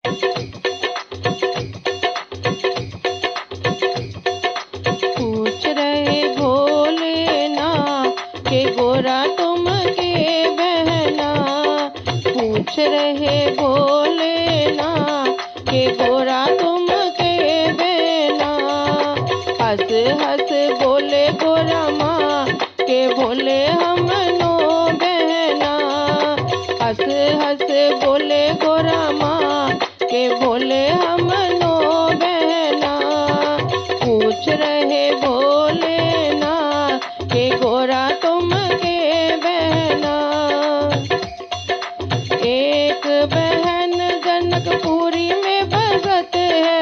पूछ रहे भोलेनाथ के गोरा तुम के बहना। पूछ रहे भोलेनाथ के गोरा तुम के बहना। हंस हंस बोले गोरा माँ के बोले हम नो बहना। हंस हंस बोले गोरा माँ के बोले हम नो बहना। पूछ रहे भोलेनाथ के गोरा तुम के बहना। एक बहन जनकपुरी में बसत है।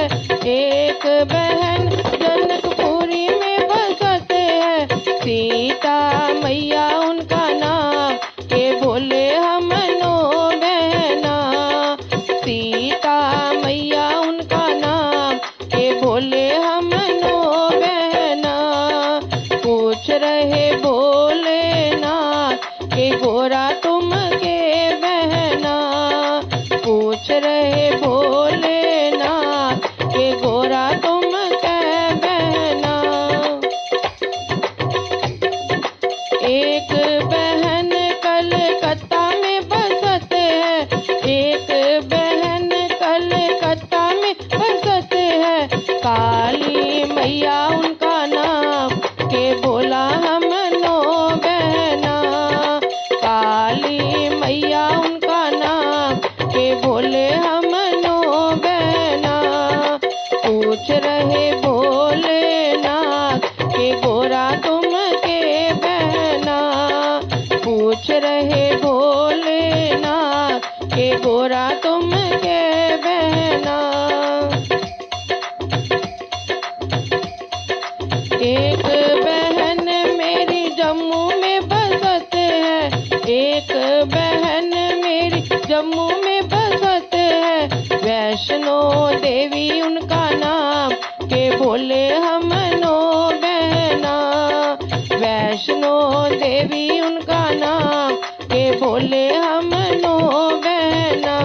एक बहन जनकपुरी में बसत है। सीता मैया उनका नाम के बोले हम नो बहना। सीता मैया उनका नाम के बोले हम नो बहना। पूछ रहे भोलेनाथ के गोरा तुम के बहना। पूछ रहे भोलेनाथ के गोरा तुम के बहना। एक बहन कलकत्ता में बसत है। एक बहन कलकत्ता में बसत है। काली मैया उनका नाम के बोला हम नो बहना। काली मैया उनका नाम के बोले हम नो बहना। पूछ रहे भोलेनाथ के गोरा तुम के बहना। पूछ रहे भोलेनाथ के गोरा तुम के बहना। एक बहन मेरी जम्मू में बसत है। एक बहन मेरी जम्मू में बसत है। वैष्णो देवी उनका नाम के बोले हम नो बहना। वैष्णो देवी उनका नाम के बोले हम नो बहना।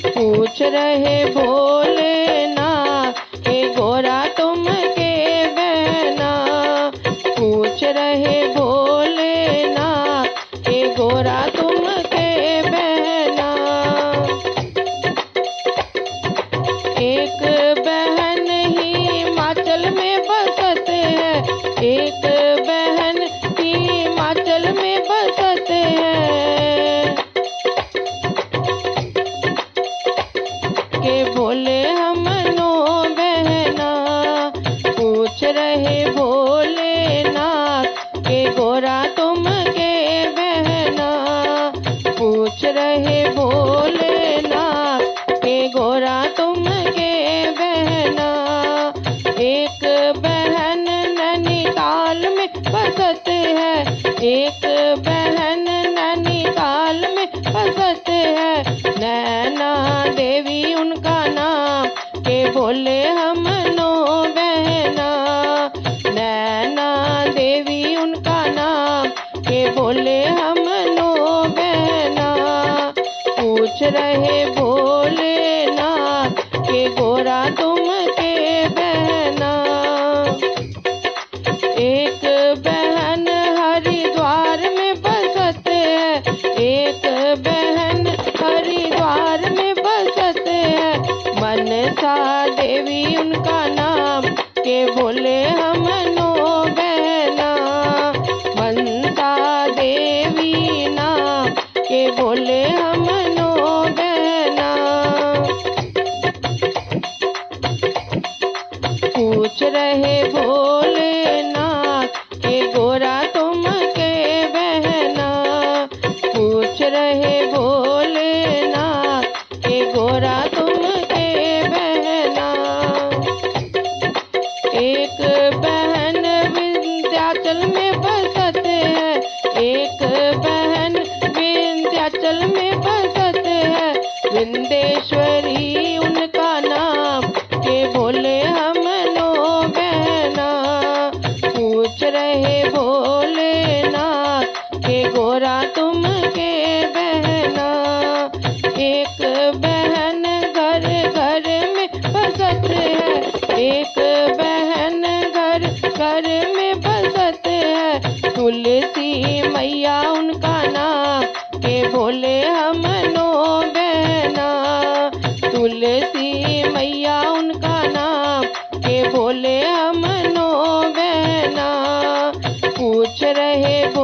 पूछ रहे भोलेनाथ के गोरा तुम के बहना। पूछ रहे भोलेनाथ के गोरा तुम के बहना। एक बहन हिमाचल में बसत है। एक बहन हिमाचल में बसत है। के बोले हम नो बहना। पूछ रहे भोलेनाथ के गोरा तुम के बहना। पूछ रहे भोलेनाथ के गोरा तुम के बहना। एक बहन नैनीताल में बसत है। एक बहन नैनीताल में बसत है। नैना देवी उनका नाम के बोले हम नो बहना। नैना देवी उनका नाम के बोले हम नो बहना। पूछ रहे भोलेनाथ के गोरा तुम के बहना। एक बहन हरिद्वार में बसत है। एक बहन हरिद्वार में बसत है। मनसा देवी उनका नाम के बोले हम नो बहना। मनसा देवी नाम के बोले हम नो बहना। पूछ रहे भोलेनाथ के गोरा तुम के बहना। पूछ रहे भोलेनाथ के गोरा तुम के बहना। एक बहन विंध्याचल में बसत है। एक बहन विंध्याचल में बसत है। विंदेश्वरी उनका नाम के बोले हम नो बहना। पूछ रहे भोलेनाथ के गोरा तुम के बहना। एक बहन मैया उनका नाम के बोले हम नो बहना। पूछ रहे